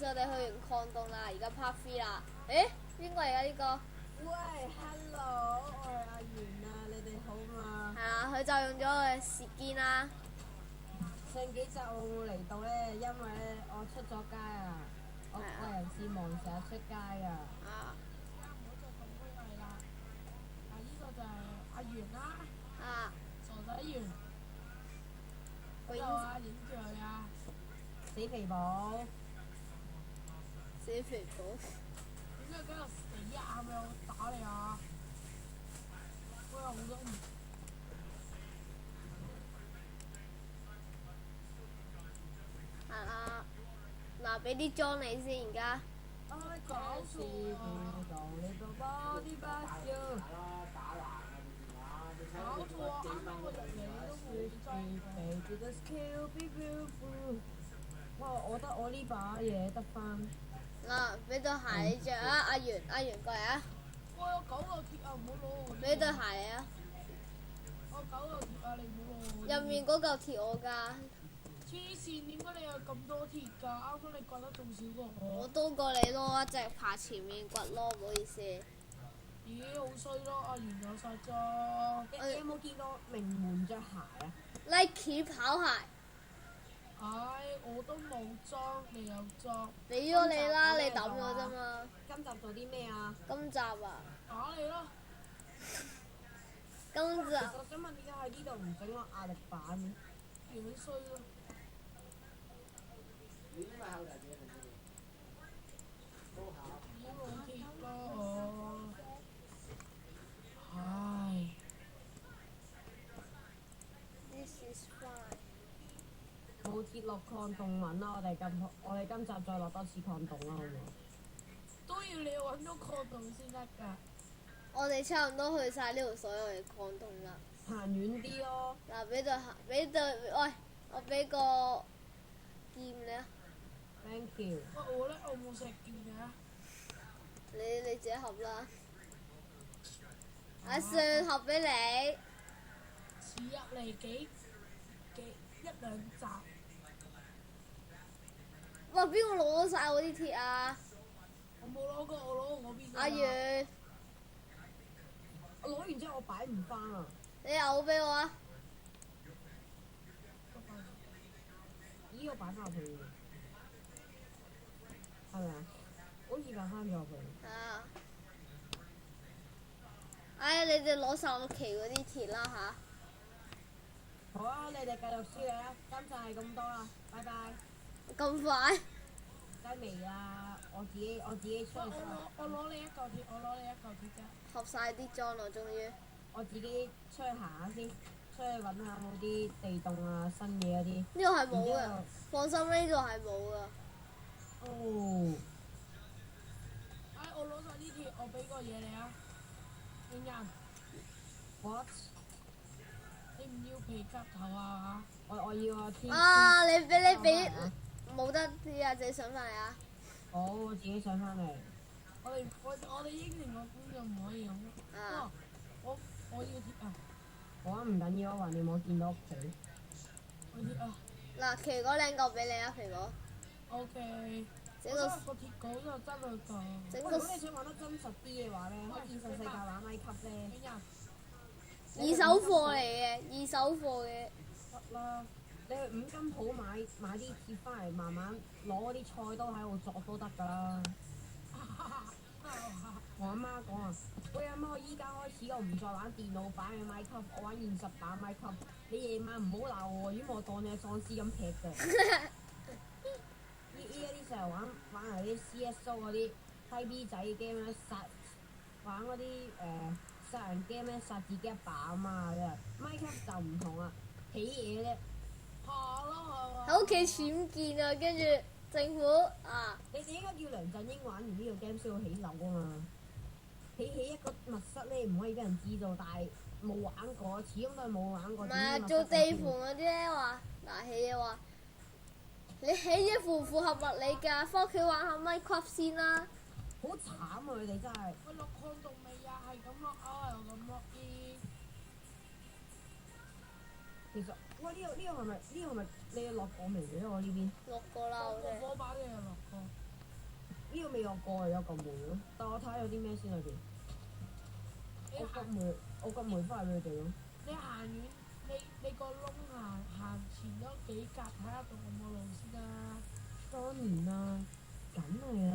事，我哋去完礦洞啦，而家 part 3啦。誒，邊個嚟㗎呢個？喂 ，hello，我係阿源啊，你哋好嘛？係啊，佢就用咗我嘅舌堅啦。上幾集我冇嚟到咧，因為咧我出咗街啊，我個人事忙，成日出街啊。啊。唔好再咁虛偽啦！呢個就係阿源啦，啊。傻仔源。我就話影住佢啊！死肥寶，死肥寶。點解今日死啊？係咪我打你啊？我又好多唔。係啦。嗱，俾啲裝你先而家。我搞錯啊！你個 body 不要。搞錯啊！啱啱我入嚟都冇裝。哇！我覺得我呢把嘢得翻。嗱，俾對鞋你着啊！阿源過嚟啊！我有9嚿鐵啊！唔好攞我。俾對鞋你啊！我有9嚿鐵啊！你唔好攞我。入面嗰嚿鐵我㗎。黐線！點解你有咁多鐵㗎？啱啱你掘得仲少過我。我多過你咯，一直爬前面掘咯，唔好意思。咦，好衰咯！阿源有晒裝。你有冇見過名門着鞋啊 Nike 跑鞋。唉，我都冇裝，你有裝。俾咗你啦，你抌咗啫嘛。今集做啲咩啊？今集啊。打你咯！今集。我想問點解喺呢度唔整個壓力板嘅？樣衰咯！已經冇鐵咯，唉。This is fine。冇鐵落礦洞揾啦，我哋今集再落多次礦洞啦，好唔好？都要你揾到礦洞先得㗎。我哋差唔多去晒呢度所有嘅礦洞啦。行遠啲咯。嗱，喂，我俾個劍你啊。Thank you。喂，我咧，我冇石劍嘅。你自己合啦。阿信合俾你。遲入嚟一兩集。哇！邊個攞晒我啲鐵啊？我冇攞過，我攞我邊個？阿源。我攞完之後我擺唔翻啊！你又俾我啊？依個擺翻入去，係咪啊？好似擺翻咗入去。啊！哎，你哋攞晒我旗嗰啲鐵啦吓。好啊，你哋繼續輸啦，今集係咁多啦，拜拜。咁快？梗未啦，我自己出去。我攞你一嚿鐵，我攞你一嚿鐵啫。合晒啲裝啦，終於。我自己出去行下先，出去揾下冇啲地洞啊、新嘢嗰啲。呢度係冇嘅，放心，呢度係冇噶。哦。哎，我攞晒啲鐵，我俾個嘢你啊。影人。What？你唔要皮夾頭啊？我要啊！啊！你俾冇得啲啊！自己上翻嚟啊！好，我自己上翻嚟。我哋應承個工就唔可以用。啊！我要鐵啊！好啊，唔緊要啊，橫掂我見到屋企。我鐵啊！嗱，奇嗰兩嚿俾你啊，皮哥。O K。整個個鐵稿就真係㗎。整個。如果你想玩得真實啲嘅話咧，喺現實世界玩米級咧。影人。二手貨嚟嘅，二手貨嘅。得啦，你去五金鋪買啲鐵翻嚟，慢慢攞啲菜刀喺度作都得㗎啦。我阿媽講啊，喂阿媽，我依家開始我唔再玩電腦版嘅米級，我玩現實版米級。你夜晚唔好鬧我，如果我當你係喪屍咁劈㗎。依家啲成日玩埋啲 CSO 嗰啲低 B 仔 game 咧，玩嗰啲殺人 game 咧，殺自己阿爸啊嘛，真係。米級就唔同啦，起嘢啫。下咯係嘛？喺屋企僭建啊，跟住政府啊。你哋應該叫梁振英玩完呢個 game 先會起樓啊嘛。起一個密室咧，唔可以俾人知道，但係冇玩過，始終都係冇玩過。唔係啊，做地盤嗰啲咧話，嗱起嘢話，你起嘢符唔符合物理㗎？返屋企玩下 Minecraft 先啦。好慘啊！佢哋真係。喂，落礦洞未啊？係咁落啊，又咁落啲。其實，喂呢個係咪你落過未嘅？我呢邊。落過啦，我哋。火把嘅又落過。呢個未有過，有嚿梅咯。但我睇下有啲咩先裏邊。我急梅，我急梅翻嚟俾佢哋咯。你行遠，你個窿行前多幾格，睇下仲有冇路先啦。當然啦，梗係啦。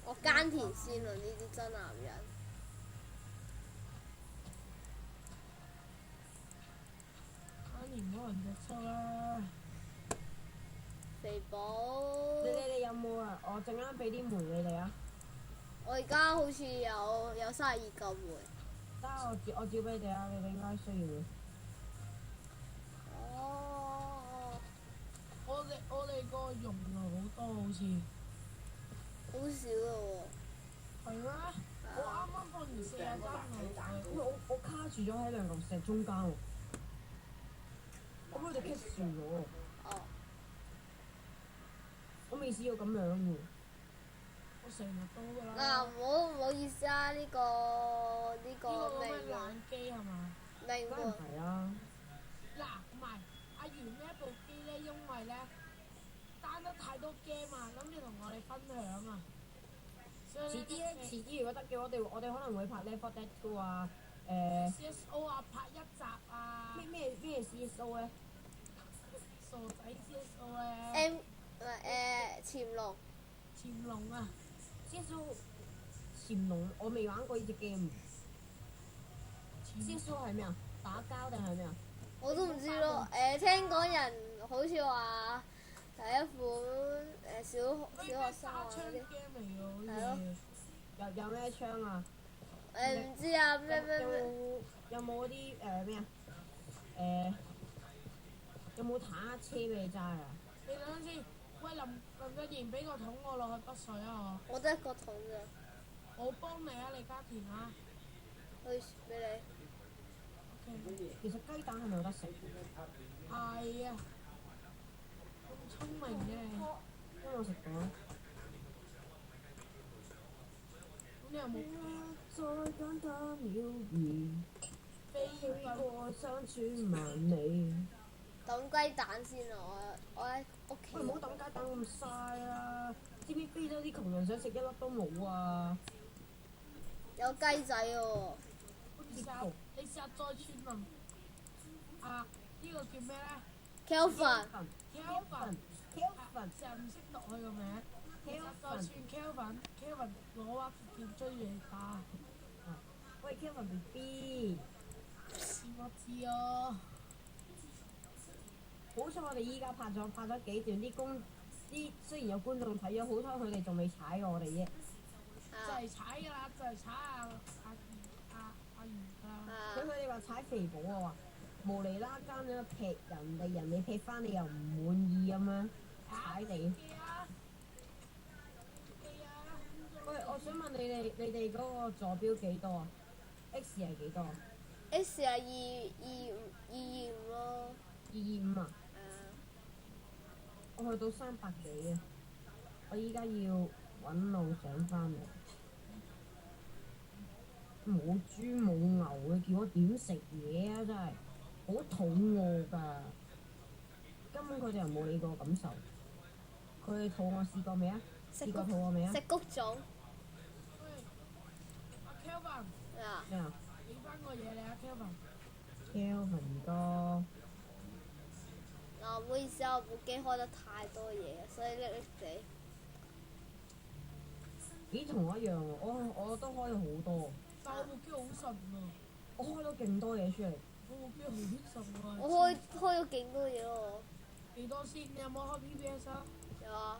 我耕田先啊！呢啲真男人。當年冇人隻車啦。肥寶。你有冇啊？我陣間俾啲梅你哋啊。我而家好似有32嚿梅。得我照俾你哋啊！你哋應該需要嘅。哦。我哋個容量好多好似。好少咯係咩？我啱啱放完40針喎。我卡住咗喺兩嚿石中間喎。我俾佢哋棘住咗喎。哦。我未試過咁樣喎。我成日都㗎啦。嗱，唔好意思啊，呢個呢個咩命冷機係嘛？命梗係唔係啦。嗱，唔係阿源呢部機咧，因為咧單得太多 game 啊，諗住同我哋分享啊。遲啲如果得嘅，我哋可能會拍 Left 4 Dead 嘅話，CSO 啊，拍一集啊。咩 CSO 咧？傻仔 CSO 咧。潛龍。潛龍啊！ CSO 潛龍我未玩過呢隻 game。CSO 係咩啊？打交定係咩啊？我都唔知咯。聽講人好似話第一款小學生玩嗰啲。係咯。有咩槍啊？唔知啊，咩？有冇嗰啲咩啊？有冇坦克車俾你揸啊？你等陣先，喂林卓賢俾個桶我落去北水啊我得一個桶咋。我幫你啊，李家田啊。去俾你。OK。其實雞蛋係咪有得食？係啊。咁聰明嘅。因為我食過。咁你有冇？再簡單了兒，飛過山川萬里。抌雞蛋先啊！我喺屋企。喂，唔好抌雞蛋咁嘥啦！知唔知非洲啲窮人想食一粒都冇啊？有雞仔喎。你試下再串問。啊，呢個叫咩咧 Kelvin。Kelvin。成日唔識讀佢個名。再串 Kelvin 攞把劍追住你打。喂 Kelvin B B。我知啊。好彩我哋依家拍咗幾段啲雖然有觀眾睇咗，好彩佢哋仲未踩過我哋啫。就係踩㗎啦，就係踩阿源㗎啦。佢哋話踩肥寶啊，話無厘啦間咁樣劈人哋劈翻你又唔滿意咁樣踩你。喂，我想問你哋嗰個坐標幾多啊 ？X 係幾多啊 ？X 係225咯。225啊？我去到300幾啊！我依家要揾路上翻嚟。冇豬冇牛嘅，叫我點食嘢啊！真係好肚餓㗎。根本佢哋又冇理過我感受。佢哋肚餓試過未啊？試過肚餓未啊？食谷種。喂，阿 Kelvin。咩啊？俾翻個嘢你啊 Kelvin 哥。唔好意思啊，我部機開得太多嘢，所以叻叻地。咦，同我一樣喎，我都開咗好多。但我部機好神啊！我開咗勁多嘢出嚟。我部機好神啊！我開咗勁多嘢咯。幾多先？你有冇開 PBS 啊？有啊。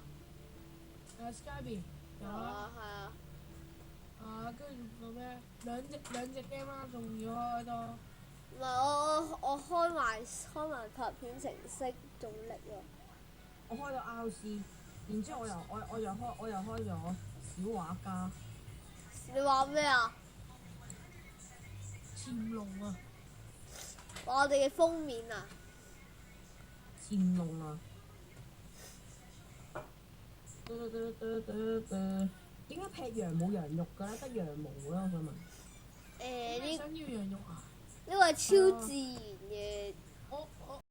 Skype 有啊。係啊。跟住仲有咩？兩隻 game 啦，仲要開多。唔係我開埋拍片程式仲叻喎。我開咗 RC，然之後我又開咗小畫家。你話咩啊？潛龍啊！話我哋嘅封面啊！潛龍啊！點解劈羊冇羊肉㗎咧？得羊毛啦，我想問。呢想要羊肉啊？呢個係超自然嘅